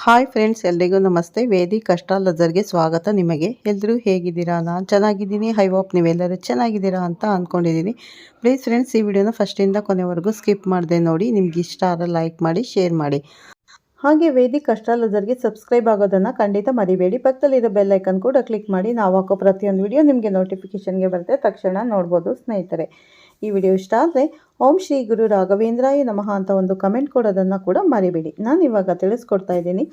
Hi friends, ಎಲ್ರಿಗೂ ನಮಸ್ತೆ. Vedic ಅಸ್ಟ್ರಾಲಜರ್ಗೆ ಸ್ವಾಗತ. ನಿಮಗೆ ಎಲ್ಲರೂ ಹೇಗಿದ್ದೀರಾ? ನಾನು ಚೆನ್ನಾಗಿದ್ದೀನಿ. ಐ ಹೋಪ್ ನೀವೆಲ್ಲರೂ ಚೆನ್ನಾಗಿದ್ದೀರಾ ಅಂತ ಅಂದ್ಕೊಂಡಿದ್ದೀನಿ. ಪ್ಲೀಸ್ ಫ್ರೆಂಡ್ಸ್, ಈ ವಿಡಿಯೋನ ಫಸ್ಟಿಂದ ಕೊನೆವರೆಗೂ ಸ್ಕಿಪ್ ಮಾಡದೆ ನೋಡಿ. ನಿಮ್ಗೆ ಇಷ್ಟ ಆದರೆ ಲೈಕ್ ಮಾಡಿ, ಶೇರ್ ಮಾಡಿ. ಹಾಗೆ ವೇದಿಕ್ ಅಸ್ಟ್ರಾಲಜರ್ಗೆ ಸಬ್ಸ್ಕ್ರೈಬ್ ಆಗೋದನ್ನು ಖಂಡಿತ ಮರಿಬೇಡಿ. ಪಕ್ಕದಲ್ಲಿರೋ ಬೆಲ್ ಐಕನ್ ಕೂಡ ಕ್ಲಿಕ್ ಮಾಡಿ. ನಾವು ಹಾಕೋ ಪ್ರತಿಯೊಂದು ವಿಡಿಯೋ ನಿಮಗೆ ನೋಟಿಫಿಕೇಷನ್ಗೆ ಬರುತ್ತೆ, ತಕ್ಷಣ ನೋಡ್ಬೋದು ಸ್ನೇಹಿತರೆ. ಈ ವಿಡಿಯೋ ಇಷ್ಟ ಆದರೆ ಓಂ ಶ್ರೀ ಗುರು ರಾಘವೇಂದ್ರಾಯ ನಮಃ ಅಂತ ಒಂದು ಕಮೆಂಟ್ ಕೊಡೋದನ್ನು ಕೂಡ ಮರಿಬೇಡಿ. ನಾನು ಇವಾಗ ತಿಳಿಸ್ಕೊಡ್ತಾ ಇದ್ದೀನಿ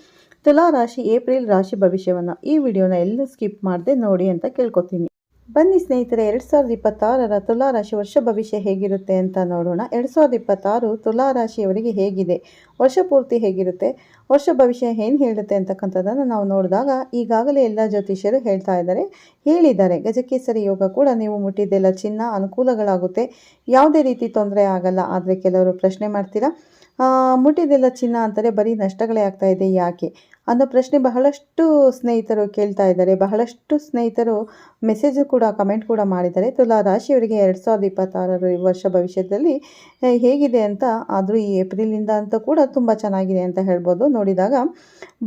ತುಲಾ ರಾಶಿ ಏಪ್ರಿಲ್ ರಾಶಿ ಭವಿಷ್ಯವನ್ನು. ಈ ವಿಡಿಯೋನ ಎಲ್ಲೂ ಸ್ಕಿಪ್ ಮಾಡದೆ ನೋಡಿ ಅಂತ ಕೇಳ್ಕೊತೀನಿ. ಬನ್ನಿ ಸ್ನೇಹಿತರೆ, 2026ರ ತುಲಾ ರಾಶಿ ವರ್ಷ ಭವಿಷ್ಯ ಹೇಗಿರುತ್ತೆ ಅಂತ ನೋಡೋಣ. 2026 ತುಲಾ ರಾಶಿಯವರಿಗೆ ಹೇಗಿದೆ, ವರ್ಷ ಪೂರ್ತಿ ಹೇಗಿರುತ್ತೆ, ವರ್ಷ ಭವಿಷ್ಯ ಏನು ಹೇಳುತ್ತೆ ಅಂತಕ್ಕಂಥದ್ದನ್ನು ನಾವು ನೋಡಿದಾಗ ಈಗಾಗಲೇ ಎಲ್ಲ ಜ್ಯೋತಿಷ್ಯರು ಹೇಳಿದ್ದಾರೆ. ಗಜಕೇಸರಿ ಯೋಗ ಕೂಡ ನೀವು ಮುಟ್ಟಿದ್ದೆಲ್ಲ ಚಿನ್ನ, ಅನುಕೂಲಗಳಾಗುತ್ತೆ, ಯಾವುದೇ ರೀತಿ ತೊಂದರೆ ಆಗಲ್ಲ. ಆದರೆ ಕೆಲವರು ಪ್ರಶ್ನೆ ಮಾಡ್ತೀರಾ, ಮುಟ್ಟಿದ್ದೆಲ್ಲ ಚಿನ್ನ ಅಂತಾರೆ, ಬರೀ ನಷ್ಟಗಳೇ ಆಗ್ತಾ ಇದೆ ಯಾಕೆ ಅನ್ನೋ ಪ್ರಶ್ನೆ ಬಹಳಷ್ಟು ಸ್ನೇಹಿತರು ಕೇಳ್ತಾ ಇದ್ದಾರೆ. ಬಹಳಷ್ಟು ಸ್ನೇಹಿತರು ಮೆಸೇಜು ಕೂಡ ಕಮೆಂಟ್ ಕೂಡ ಮಾಡಿದ್ದಾರೆ. ತುಲಾ ರಾಶಿಯವರಿಗೆ 2026 ವರ್ಷ ಭವಿಷ್ಯದಲ್ಲಿ ಹೇಗಿದೆ ಅಂತ. ಆದರೂ ಈ ಏಪ್ರಿಲಿಂದ ಅಂತ ಕೂಡ ತುಂಬ ಚೆನ್ನಾಗಿದೆ ಅಂತ ಹೇಳ್ಬೋದು. ನೋಡಿದಾಗ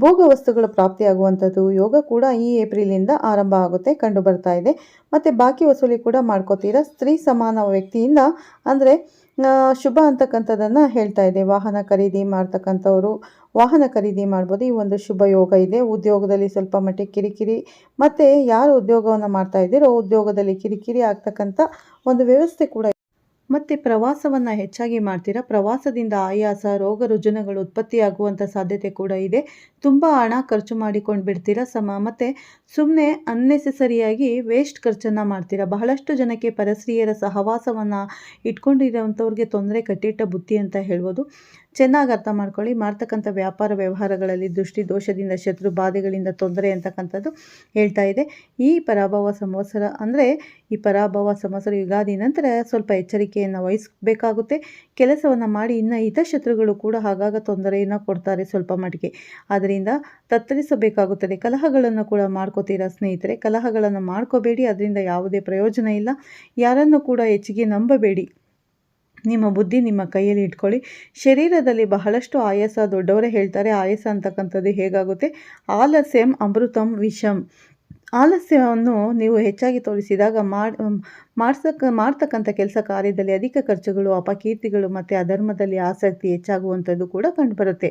ಭೋಗ ವಸ್ತುಗಳು ಪ್ರಾಪ್ತಿಯಾಗುವಂಥದ್ದು ಯೋಗ ಕೂಡ ಈ ಏಪ್ರಿಲಿಂದ ಆರಂಭ ಆಗುತ್ತೆ, ಕಂಡು ಬರ್ತಾ ಇದೆ. ಮತ್ತು ಬಾಕಿ ವಸೂಲಿ ಕೂಡ ಮಾಡ್ಕೋತೀರಾ. ಸ್ತ್ರೀ ಸಮಾನ ವ್ಯಕ್ತಿಯಿಂದ ಅಂದರೆ ಶುಭ ಅಂತಕ್ಕಂಥದ್ದನ್ನು ಹೇಳ್ತಾ ಇದೆ. ವಾಹನ ಖರೀದಿ ಮಾಡ್ತಕ್ಕಂಥವ್ರು ವಾಹನ ಖರೀದಿ ಮಾಡ್ಬೋದು. ಈ ಒಂದು ಶುಭ ಯೋಗ ಇದೆ. ಉದ್ಯೋಗದಲ್ಲಿ ಸ್ವಲ್ಪ ಮಟ್ಟಿಗೆ ಕಿರಿಕಿರಿ, ಮತ್ತು ಯಾರು ಉದ್ಯೋಗವನ್ನು ಮಾಡ್ತಾ ಇದ್ದೀರೋ ಉದ್ಯೋಗದಲ್ಲಿ ಕಿರಿಕಿರಿ ಆಗ್ತಕ್ಕಂಥ ಒಂದು ವ್ಯವಸ್ಥೆ ಕೂಡ. ಮತ್ತು ಪ್ರವಾಸವನ್ನು ಹೆಚ್ಚಾಗಿ ಮಾಡ್ತೀರಾ. ಪ್ರವಾಸದಿಂದ ಆಯಾಸ, ರೋಗ ರುಜಿನಗಳು ಉತ್ಪತ್ತಿಯಾಗುವಂಥ ಸಾಧ್ಯತೆ ಕೂಡ ಇದೆ. ತುಂಬ ಹಣ ಖರ್ಚು ಮಾಡಿಕೊಂಡು ಬಿಡ್ತೀರಾ ಮತ್ತು ಸುಮ್ಮನೆ ಅನ್ನೆಸೆಸರಿಯಾಗಿ ವೇಸ್ಟ್ ಖರ್ಚನ್ನು ಮಾಡ್ತೀರಾ. ಬಹಳಷ್ಟು ಜನಕ್ಕೆ ಪರಸ್ತ್ರೀಯರ ಸಹವಾಸವನ್ನು ಇಟ್ಕೊಂಡಿರೋವಂಥವ್ರಿಗೆ ತೊಂದರೆ ಕಟ್ಟಿಟ್ಟ ಬುತ್ತಿ ಅಂತ ಹೇಳ್ಬೋದು. ಚೆನ್ನಾಗಿ ಅರ್ಥ ಮಾಡ್ಕೊಳ್ಳಿ. ಮಾಡ್ತಕ್ಕಂಥ ವ್ಯಾಪಾರ ವ್ಯವಹಾರಗಳಲ್ಲಿ ದೃಷ್ಟಿ ದೋಷದಿಂದ, ಶತ್ರು ಬಾಧೆಗಳಿಂದ ತೊಂದರೆ ಅಂತಕ್ಕಂಥದ್ದು ಹೇಳ್ತಾ ಇದೆ. ಈ ಪರಾಭವ ಸಂವತ್ಸರ ಯುಗಾದಿ ನಂತರ ಸ್ವಲ್ಪ ಎಚ್ಚರಿಕೆಯನ್ನು ವಹಿಸಬೇಕಾಗುತ್ತೆ. ಕೆಲಸವನ್ನು ಮಾಡಿ ಇನ್ನು ಹಿತಶತ್ರುಗಳು ಕೂಡ ಆಗಾಗ ತೊಂದರೆಯನ್ನು ಕೊಡ್ತಾರೆ ಸ್ವಲ್ಪ ಮಟ್ಟಿಗೆ. ಅದರಿಂದ ತತ್ತರಿಸಬೇಕಾಗುತ್ತದೆ. ಕಲಹಗಳನ್ನು ಕೂಡ ಮಾಡ್ಕೋತೀರಾ ಸ್ನೇಹಿತರೆ. ಕಲಹಗಳನ್ನು ಮಾಡ್ಕೋಬೇಡಿ, ಅದರಿಂದ ಯಾವುದೇ ಪ್ರಯೋಜನ ಇಲ್ಲ. ಯಾರನ್ನು ಕೂಡ ಹೆಚ್ಚಿಗೆ ನಂಬಬೇಡಿ. ನಿಮ್ಮ ಬುದ್ಧಿ ನಿಮ್ಮ ಕೈಯಲ್ಲಿ ಇಟ್ಕೊಳ್ಳಿ. ಶರೀರದಲ್ಲಿ ಬಹಳಷ್ಟು ಆಯಾಸ, ದೊಡ್ಡವರೇ ಹೇಳ್ತಾರೆ ಆಯಾಸ ಅಂತಕ್ಕಂಥದ್ದು ಹೇಗಾಗುತ್ತೆ, ಆಲಸ್ಯಂ ಅಮೃತಂ ವಿಷಂ. ಆಲಸ್ಯವನ್ನು ನೀವು ಹೆಚ್ಚಾಗಿ ತೋರಿಸಿದಾಗ ಮಾಡ್ತಕ್ಕಂಥ ಕೆಲಸ ಕಾರ್ಯದಲ್ಲಿ ಅಧಿಕ ಖರ್ಚುಗಳು, ಅಪಕೀರ್ತಿಗಳು ಮತ್ತು ಅಧರ್ಮದಲ್ಲಿ ಆಸಕ್ತಿ ಹೆಚ್ಚಾಗುವಂಥದ್ದು ಕೂಡ ಕಂಡುಬರುತ್ತೆ.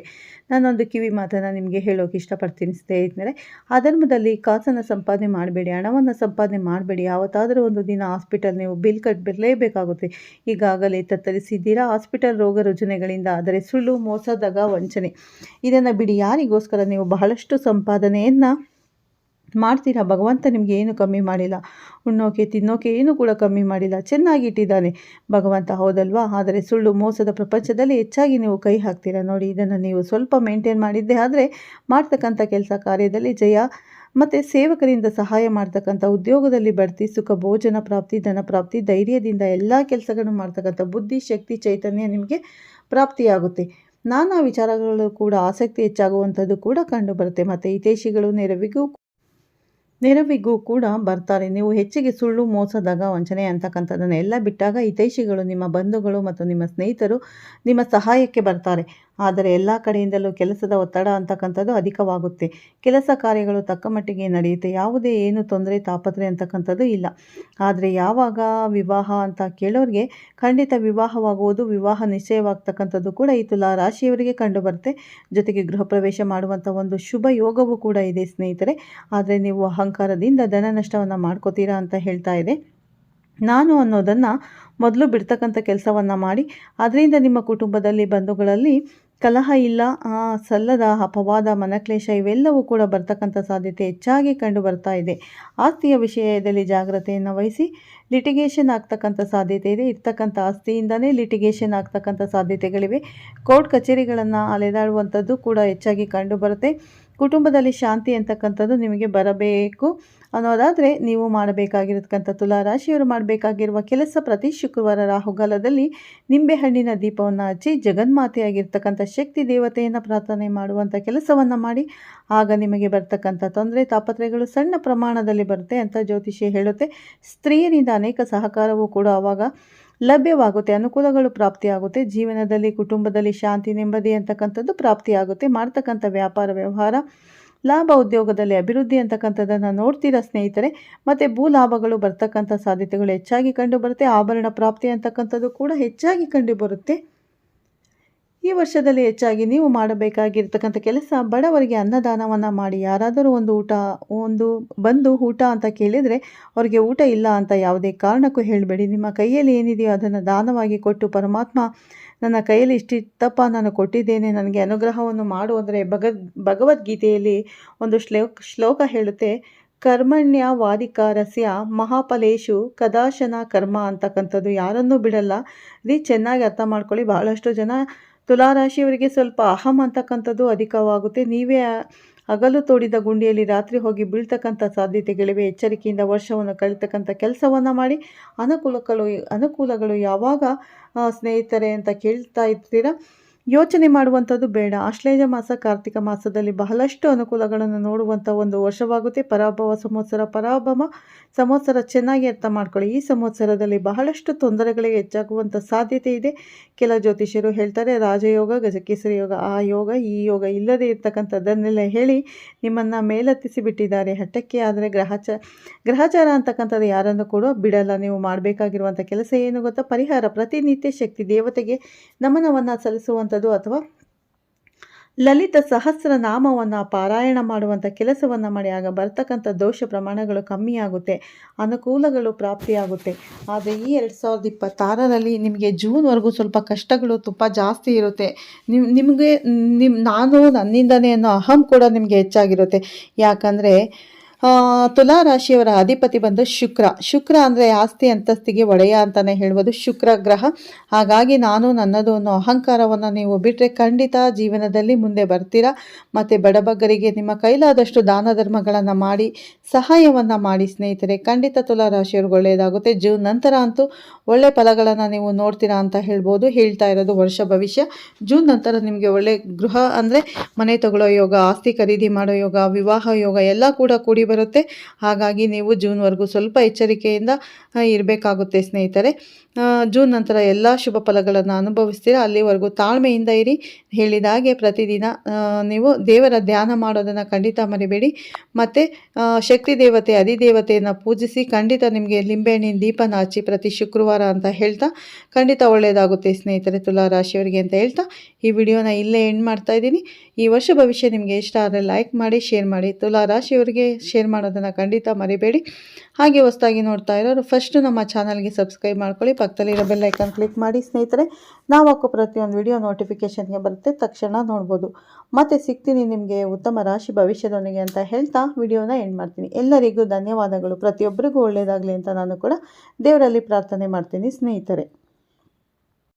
ನಾನೊಂದು ಕಿವಿ ಮಾತನ್ನು ನಿಮಗೆ ಹೇಳೋಕೆ ಇಷ್ಟಪಡ್ತೀನಿ ಸ್ನೇಹಿತರೆ. ಅಧರ್ಮದಲ್ಲಿ ಕಾಸನ್ನು ಸಂಪಾದನೆ ಮಾಡಬೇಡಿ, ಹಣವನ್ನು ಸಂಪಾದನೆ ಮಾಡಬೇಡಿ. ಯಾವತ್ತಾದರೂ ಒಂದು ದಿನ ಹಾಸ್ಪಿಟಲ್ ನೀವು ಬಿಲ್ ಕಟ್ಟಲೇಬೇಕಾಗುತ್ತೆ. ಈಗಾಗಲೇ ತತ್ತರಿಸಿದ್ದೀರಾ ಹಾಸ್ಪಿಟಲ್ ರೋಗ ರುಜಿನಗಳಿಂದ. ಆದರೆ ಸುಳ್ಳು, ಮೋಸ, ದಗ, ವಂಚನೆ ಇದನ್ನು ಬಿಡಿ. ಯಾರಿಗೋಸ್ಕರ ನೀವು ಬಹಳಷ್ಟು ಸಂಪಾದನೆಯನ್ನು ಮಾಡ್ತೀರಾ? ಭಗವಂತ ನಿಮಗೆ ಏನು ಕಮ್ಮಿ ಮಾಡಿಲ್ಲ. ಉಣ್ಣೋಕೆ ತಿನ್ನೋಕೆ ಏನು ಕೂಡ ಕಮ್ಮಿ ಮಾಡಿಲ್ಲ, ಚೆನ್ನಾಗಿಟ್ಟಿದ್ದಾನೆ ಭಗವಂತ, ಹೌದಲ್ವಾ? ಆದರೆ ಸುಳ್ಳು ಮೋಸದ ಪ್ರಪಂಚದಲ್ಲಿ ಹೆಚ್ಚಾಗಿ ನೀವು ಕೈ ಹಾಕ್ತೀರಾ. ನೋಡಿ, ಇದನ್ನು ನೀವು ಸ್ವಲ್ಪ ಮೇಂಟೈನ್ ಮಾಡಿದ್ದೆ ಆದರೆ ಮಾಡ್ತಕ್ಕಂಥ ಕೆಲಸ ಕಾರ್ಯದಲ್ಲಿ ಜಯ, ಮತ್ತು ಸೇವಕರಿಂದ ಸಹಾಯ ಮಾಡ್ತಕ್ಕಂಥ, ಉದ್ಯೋಗದಲ್ಲಿ ಬಡ್ತಿ, ಸುಖ, ಭೋಜನ ಪ್ರಾಪ್ತಿ, ಧನ ಪ್ರಾಪ್ತಿ, ಧೈರ್ಯದಿಂದ ಎಲ್ಲ ಕೆಲಸಗಳನ್ನು ಮಾಡ್ತಕ್ಕಂಥ ಬುದ್ಧಿ, ಶಕ್ತಿ, ಚೈತನ್ಯ ನಿಮಗೆ ಪ್ರಾಪ್ತಿಯಾಗುತ್ತೆ. ನಾನಾ ವಿಚಾರಗಳು ಕೂಡ ಆಸಕ್ತಿ ಹೆಚ್ಚಾಗುವಂಥದ್ದು ಕೂಡ ಕಂಡು ಬರುತ್ತೆ. ಮತ್ತು ಹಿತೈಷಿಗಳು ನೆರವಿಗೂ ಕೂಡ ಬರ್ತಾರೆ. ನೀವು ಹೆಚ್ಚಿಗೆ ಸುಳ್ಳು, ಮೋಸ, ದಗ, ವಂಚನೆ ಅಂತಕ್ಕಂಥದ್ದನ್ನು ಎಲ್ಲ ಬಿಟ್ಟಾಗ ಹಿತೈಷಿಗಳು, ನಿಮ್ಮ ಬಂಧುಗಳು ಮತ್ತು ನಿಮ್ಮ ಸ್ನೇಹಿತರು ನಿಮ್ಮ ಸಹಾಯಕ್ಕೆ ಬರ್ತಾರೆ. ಆದರೆ ಎಲ್ಲ ಕಡೆಯಿಂದಲೂ ಕೆಲಸದ ಒತ್ತಡ ಅಂತಕ್ಕಂಥದ್ದು ಅಧಿಕವಾಗುತ್ತೆ. ಕೆಲಸ ಕಾರ್ಯಗಳು ತಕ್ಕ ಮಟ್ಟಿಗೆ ನಡೆಯುತ್ತೆ. ಯಾವುದೇ ಏನು ತೊಂದರೆ ತಾಪತ್ರೆ ಅಂತಕ್ಕಂಥದ್ದು ಇಲ್ಲ. ಆದರೆ ಯಾವಾಗ ವಿವಾಹ ಅಂತ ಕೇಳೋರಿಗೆ ಖಂಡಿತ ವಿವಾಹವಾಗುವುದು, ವಿವಾಹ ನಿಶ್ಚಯವಾಗ್ತಕ್ಕಂಥದ್ದು ಕೂಡ ಈ ತುಲಾ ರಾಶಿಯವರಿಗೆ ಕಂಡುಬರುತ್ತೆ. ಜೊತೆಗೆ ಗೃಹ ಪ್ರವೇಶ ಮಾಡುವಂಥ ಒಂದು ಶುಭ ಯೋಗವೂ ಕೂಡ ಇದೆ ಸ್ನೇಹಿತರೆ. ಆದರೆ ನೀವು ಅಹಂಕಾರದಿಂದ ಧನ ನಷ್ಟವನ್ನು ಮಾಡ್ಕೋತೀರಾ ಅಂತ ಹೇಳ್ತಾ ಇದೆ. ನಾನು ಅನ್ನೋದನ್ನು ಮೊದಲು ಬಿಡ್ತಕ್ಕಂಥ ಕೆಲಸವನ್ನು ಮಾಡಿ. ಅದರಿಂದ ನಿಮ್ಮ ಕುಟುಂಬದಲ್ಲಿ, ಬಂಧುಗಳಲ್ಲಿ ಕಲಹ ಇಲ್ಲ, ಸಲ್ಲದ ಅಪವಾದ, ಮನಕ್ಲೇಶ ಇವೆಲ್ಲವೂ ಕೂಡ ಬರ್ತಕ್ಕಂಥ ಸಾಧ್ಯತೆ ಹೆಚ್ಚಾಗಿ ಕಂಡು ಬರ್ತಾ ಇದೆ. ಆಸ್ತಿಯ ವಿಷಯದಲ್ಲಿ ಜಾಗ್ರತೆಯನ್ನು ವಹಿಸಿ. ಲಿಟಿಗೇಷನ್ ಆಗ್ತಕ್ಕಂಥ ಸಾಧ್ಯತೆ ಇದೆ. ಇರ್ತಕ್ಕಂಥ ಆಸ್ತಿಯಿಂದನೇ ಲಿಟಿಗೇಷನ್ ಆಗ್ತಕ್ಕಂಥ ಸಾಧ್ಯತೆಗಳಿವೆ. ಕೋರ್ಟ್ ಕಚೇರಿಗಳನ್ನು ಅಲೆದಾಡುವಂಥದ್ದು ಕೂಡ ಹೆಚ್ಚಾಗಿ ಕಂಡು ಬರುತ್ತೆ. ಕುಟುಂಬದಲ್ಲಿ ಶಾಂತಿ ಅಂತಕ್ಕಂಥದ್ದು ನಿಮಗೆ ಬರಬೇಕು ಅನ್ನೋದಾದರೆ ನೀವು ಮಾಡಬೇಕಾಗಿರತಕ್ಕಂಥ ತುಲಾ ರಾಶಿಯವರು ಮಾಡಬೇಕಾಗಿರುವ ಕೆಲಸ, ಪ್ರತಿ ಶುಕ್ರವಾರ ರಾಹುಗಾಲದಲ್ಲಿ ನಿಂಬೆಹಣ್ಣಿನ ದೀಪವನ್ನು ಹಚ್ಚಿ ಜಗನ್ಮಾತೆಯಾಗಿರ್ತಕ್ಕಂಥ ಶಕ್ತಿ ದೇವತೆಯನ್ನು ಪ್ರಾರ್ಥನೆ ಮಾಡುವಂಥ ಕೆಲಸವನ್ನು ಮಾಡಿ. ಆಗ ನಿಮಗೆ ಬರ್ತಕ್ಕಂಥ ತೊಂದರೆ ತಾಪತ್ರೆಗಳು ಸಣ್ಣ ಪ್ರಮಾಣದಲ್ಲಿ ಬರುತ್ತೆ ಅಂತ ಜ್ಯೋತಿಷ್ಯ ಹೇಳುತ್ತೆ. ಸ್ತ್ರೀಯರಿಂದ ಅನೇಕ ಸಹಕಾರವೂ ಕೂಡ ಆವಾಗ ಲಭ್ಯವಾಗುತ್ತೆ, ಅನುಕೂಲಗಳು ಪ್ರಾಪ್ತಿಯಾಗುತ್ತೆ. ಜೀವನದಲ್ಲಿ ಕುಟುಂಬದಲ್ಲಿ ಶಾಂತಿ ನೆಮ್ಮದಿ ಅಂತಕ್ಕಂಥದ್ದು ಪ್ರಾಪ್ತಿಯಾಗುತ್ತೆ. ಮಾಡ್ತಕ್ಕಂಥ ವ್ಯಾಪಾರ ವ್ಯವಹಾರ ಲಾಭ, ಉದ್ಯೋಗದಲ್ಲಿ ಅಭಿವೃದ್ಧಿ ಅಂತಕ್ಕಂಥದ್ದನ್ನು ನೋಡ್ತೀರಾ ಸ್ನೇಹಿತರೆ. ಮತ್ತು ಭೂ ಲಾಭಗಳು ಬರ್ತಕ್ಕಂಥ ಸಾಧ್ಯತೆಗಳು ಹೆಚ್ಚಾಗಿ ಕಂಡು ಬರುತ್ತೆ. ಆಭರಣ ಪ್ರಾಪ್ತಿ ಅಂತಕ್ಕಂಥದ್ದು ಕೂಡ ಹೆಚ್ಚಾಗಿ ಕಂಡು ಬರುತ್ತೆ. ಈ ವರ್ಷದಲ್ಲಿ ಹೆಚ್ಚಾಗಿ ನೀವು ಮಾಡಬೇಕಾಗಿರ್ತಕ್ಕಂಥ ಕೆಲಸ, ಬಡವರಿಗೆ ಅನ್ನದಾನವನ್ನು ಮಾಡಿ. ಯಾರಾದರೂ ಒಂದು ಬಂದು ಊಟ ಅಂತ ಕೇಳಿದರೆ ಅವರಿಗೆ ಊಟ ಇಲ್ಲ ಅಂತ ಯಾವುದೇ ಕಾರಣಕ್ಕೂ ಹೇಳಬೇಡಿ. ನಿಮ್ಮ ಕೈಯಲ್ಲಿ ಏನಿದೆಯೋ ಅದನ್ನು ದಾನವಾಗಿ ಕೊಟ್ಟು, ಪರಮಾತ್ಮ ನನ್ನ ಕೈಯಲ್ಲಿ ಇಷ್ಟಿತ್ತಪ್ಪ, ನಾನು ಕೊಟ್ಟಿದ್ದೇನೆ, ನನಗೆ ಅನುಗ್ರಹವನ್ನು ಮಾಡು ಅಂದರೆ ಭಗವದ್ಗೀತೆಯಲ್ಲಿ ಒಂದು ಶ್ಲೋಕ ಹೇಳುತ್ತೆ, ಕರ್ಮಣ್ಯವಾಧಿಕಾರಸ್ಯ ಮಹಾಫಲೇಶು ಕದಾಶನ ಕರ್ಮ ಅಂತಕ್ಕಂಥದ್ದು. ಯಾರನ್ನೂ ಬಿಡಲ್ಲ ರೀ, ಚೆನ್ನಾಗಿ ಅರ್ಥ ಮಾಡ್ಕೊಳ್ಳಿ. ಬಹಳಷ್ಟು ಜನ ತುಲಾರಾಶಿಯವರಿಗೆ ಸ್ವಲ್ಪ ಅಹಂ ಅಂತಕ್ಕಂಥದ್ದು ಅಧಿಕವಾಗುತ್ತೆ. ನೀವೇ ಹಗಲು ತೋಡಿದ ಗುಂಡಿಯಲ್ಲಿ ರಾತ್ರಿ ಹೋಗಿ ಬೀಳ್ತಕ್ಕಂಥ ಸಾಧ್ಯತೆಗಳಿವೆ. ಎಚ್ಚರಿಕೆಯಿಂದ ವರ್ಷವನ್ನು ಕಳೀತಕ್ಕಂಥ ಕೆಲಸವನ್ನು ಮಾಡಿ. ಅನುಕೂಲಗಳು ಯಾವಾಗ ಸ್ನೇಹಿತರೆ ಅಂತ ಕೇಳ್ತಾ ಇರ್ತೀರಾ, ಯೋಚನೆ ಮಾಡುವಂಥದ್ದು ಬೇಡ. ಆಶ್ಲೇಷ ಮಾಸ, ಕಾರ್ತಿಕ ಮಾಸದಲ್ಲಿ ಬಹಳಷ್ಟು ಅನುಕೂಲಗಳನ್ನು ನೋಡುವಂಥ ಒಂದು ವರ್ಷವಾಗುತ್ತೆ. ಪರಾಭವ ಸಂವತ್ಸರ ಚೆನ್ನಾಗಿ ಅರ್ಥ ಮಾಡ್ಕೊಳ್ಳಿ. ಈ ಸಂವತ್ಸರದಲ್ಲಿ ಬಹಳಷ್ಟು ತೊಂದರೆಗಳಿಗೆ ಹೆಚ್ಚಾಗುವಂಥ ಸಾಧ್ಯತೆ ಇದೆ. ಕೆಲ ಜ್ಯೋತಿಷ್ಯರು ಹೇಳ್ತಾರೆ ರಾಜಯೋಗ, ಗಜಕೇಸರಿ ಯೋಗ, ಆ ಯೋಗ ಈ ಯೋಗ ಇಲ್ಲದೆ ಇರ್ತಕ್ಕಂಥದ್ದನ್ನೆಲ್ಲ ಹೇಳಿ ನಿಮ್ಮನ್ನು ಮೇಲೆತ್ತಿಸಿ ಬಿಟ್ಟಿದ್ದಾರೆ ಹಠಕ್ಕೆ. ಆದರೆ ಗ್ರಹಚಾರ ಅಂತಕ್ಕಂಥದ್ದು ಯಾರನ್ನು ಕೂಡ ಬಿಡಲ್ಲ. ನೀವು ಮಾಡಬೇಕಾಗಿರುವಂಥ ಕೆಲಸ ಏನು ಗೊತ್ತಾ, ಪರಿಹಾರ. ಪ್ರತಿನಿತ್ಯ ಶಕ್ತಿ ದೇವತೆಗೆ ನಮನವನ್ನು ಸಲ್ಲಿಸುವಂಥದ್ದು ಅಥವಾ ಲಲಿತ ಸಹಸ್ರನಾಮವನ್ನು ಪಾರಾಯಣ ಮಾಡುವಂಥ ಕೆಲಸವನ್ನು ಮಾಡಿ. ಆಗ ಬರ್ತಕ್ಕಂಥ ದೋಷ ಪ್ರಮಾಣಗಳು ಕಮ್ಮಿಯಾಗುತ್ತೆ, ಅನುಕೂಲಗಳು ಪ್ರಾಪ್ತಿಯಾಗುತ್ತೆ. ಆದರೆ ಈ 2026ರಲ್ಲಿ ನಿಮಗೆ ಜೂನ್ವರೆಗೂ ಸ್ವಲ್ಪ ಕಷ್ಟಗಳು ತುಂಬ ಜಾಸ್ತಿ ಇರುತ್ತೆ. ನಾನು ನನ್ನಿಂದನೇ ಅನ್ನೋ ಅಹಂ ಕೂಡ ನಿಮಗೆ ಹೆಚ್ಚಾಗಿರುತ್ತೆ. ಯಾಕಂದರೆ ತುಲಾ ರಾಶಿಯವರ ಅಧಿಪತಿ ಬಂದು ಶುಕ್ರ ಅಂದರೆ ಆಸ್ತಿ ಅಂತಸ್ತಿಗೆ ಒಡೆಯ ಅಂತಲೇ ಹೇಳ್ಬೋದು, ಶುಕ್ರ ಗ್ರಹ. ಹಾಗಾಗಿ ನಾನು ನನ್ನದು ಅನ್ನೋ ಅಹಂಕಾರವನ್ನು ನೀವು ಬಿಟ್ಟರೆ ಖಂಡಿತ ಜೀವನದಲ್ಲಿ ಮುಂದೆ ಬರ್ತೀರಾ. ಮತ್ತು ಬಡಬಗ್ಗರಿಗೆ ನಿಮ್ಮ ಕೈಲಾದಷ್ಟು ದಾನ ಧರ್ಮಗಳನ್ನು ಮಾಡಿ, ಸಹಾಯವನ್ನು ಮಾಡಿ ಸ್ನೇಹಿತರೆ. ಖಂಡಿತ ತುಲಾ ರಾಶಿಯವ್ರಿಗೆ ಒಳ್ಳೆಯದಾಗುತ್ತೆ. ಜೂನ್ ನಂತರ ಅಂತೂ ಒಳ್ಳೆ ಫಲಗಳನ್ನು ನೀವು ನೋಡ್ತೀರಾ ಅಂತ ಹೇಳ್ಬೋದು. ಹೇಳ್ತಾ ಇರೋದು ವರ್ಷ ಭವಿಷ್ಯ. ಜೂನ್ ನಂತರ ನಿಮಗೆ ಒಳ್ಳೆ ಗೃಹ ಅಂದರೆ ಮನೆ ತಗೊಳ್ಳೋ ಯೋಗ, ಆಸ್ತಿ ಖರೀದಿ ಮಾಡೋ ಯೋಗ, ವಿವಾಹ ಯೋಗ ಎಲ್ಲ ಕೂಡ ಕೂಡಿ ಬರುತ್ತೆ. ಹಾಗಾಗಿ ನೀವು ಜೂನ್ವರೆಗೂ ಸ್ವಲ್ಪ ಎಚ್ಚರಿಕೆಯಿಂದ ಇರಬೇಕಾಗುತ್ತೆ ಸ್ನೇಹಿತರೆ. ಜೂನ್ ನಂತರ ಎಲ್ಲ ಶುಭ ಫಲಗಳನ್ನು ಅನುಭವಿಸ್ತೀರಾ. ಅಲ್ಲಿವರೆಗೂ ತಾಳ್ಮೆಯಿಂದ ಇರಿ. ಹೇಳಿದ ಹಾಗೆ ಪ್ರತಿದಿನ ನೀವು ದೇವರ ಧ್ಯಾನ ಮಾಡೋದನ್ನು ಖಂಡಿತ ಮರಿಬೇಡಿ. ಮತ್ತು ಶಕ್ತಿ ದೇವತೆ, ಅಧಿದೇವತೆಯನ್ನು ಪೂಜಿಸಿ. ಖಂಡಿತ ನಿಮಗೆ ಲಿಂಬೆಹಣ್ಣಿನ ದೀಪನ ಹಚ್ಚಿ ಪ್ರತಿ ಶುಕ್ರವಾರ ಅಂತ ಹೇಳ್ತಾ ಖಂಡಿತ ಒಳ್ಳೆಯದಾಗುತ್ತೆ ಸ್ನೇಹಿತರೆ ತುಲಾ ರಾಶಿಯವರಿಗೆ ಅಂತ ಹೇಳ್ತಾ ಈ ವಿಡಿಯೋನ ಇಲ್ಲೇ ಎಂಡ್ ಮಾಡ್ತಾ ಇದ್ದೀನಿ. ಈ ವರ್ಷ ಭವಿಷ್ಯ ನಿಮಗೆ ಇಷ್ಟ ಆದರೆ ಲೈಕ್ ಮಾಡಿ, ಶೇರ್ ಮಾಡಿ. ತುಲಾ ರಾಶಿಯವರಿಗೆ ಶೇರ್ ಮಾಡೋದನ್ನು ಖಂಡಿತ ಮರಿಬೇಡಿ. ಹಾಗೆ ಹೊಸದಾಗಿ ನೋಡ್ತಾ ಇರೋರು ಫಸ್ಟು ನಮ್ಮ ಚಾನಲ್ಗೆ ಸಬ್ಸ್ಕ್ರೈಬ್ ಮಾಡ್ಕೊಳ್ಳಿ. ಪಕ್ಕದಲ್ಲಿರೋ ಬೆಲ್ ಐಕಾನ್ ಕ್ಲಿಕ್ ಮಾಡಿ ಸ್ನೇಹಿತರೆ. ನಾವು ಹಾಕೋ ಪ್ರತಿಯೊಂದು ವಿಡಿಯೋ ನೋಟಿಫಿಕೇಷನ್ಗೆ ಬರುತ್ತೆ, ತಕ್ಷಣ ನೋಡ್ಬೋದು. ಮತ್ತೆ ಸಿಗ್ತೀನಿ ನಿಮಗೆ ಉತ್ತಮ ರಾಶಿ ಭವಿಷ್ಯದೊಂದಿಗೆ ಅಂತ ಹೇಳ್ತಾ ವಿಡಿಯೋನ ಎಂಡ್ ಮಾಡ್ತೀನಿ. ಎಲ್ಲರಿಗೂ ಧನ್ಯವಾದಗಳು. ಪ್ರತಿಯೊಬ್ಬರಿಗೂ ಒಳ್ಳೆಯದಾಗಲಿ ಅಂತ ನಾನು ಕೂಡ ದೇವರಲ್ಲಿ ಪ್ರಾರ್ಥನೆ ಮಾಡ್ತೀನಿ ಸ್ನೇಹಿತರೆ.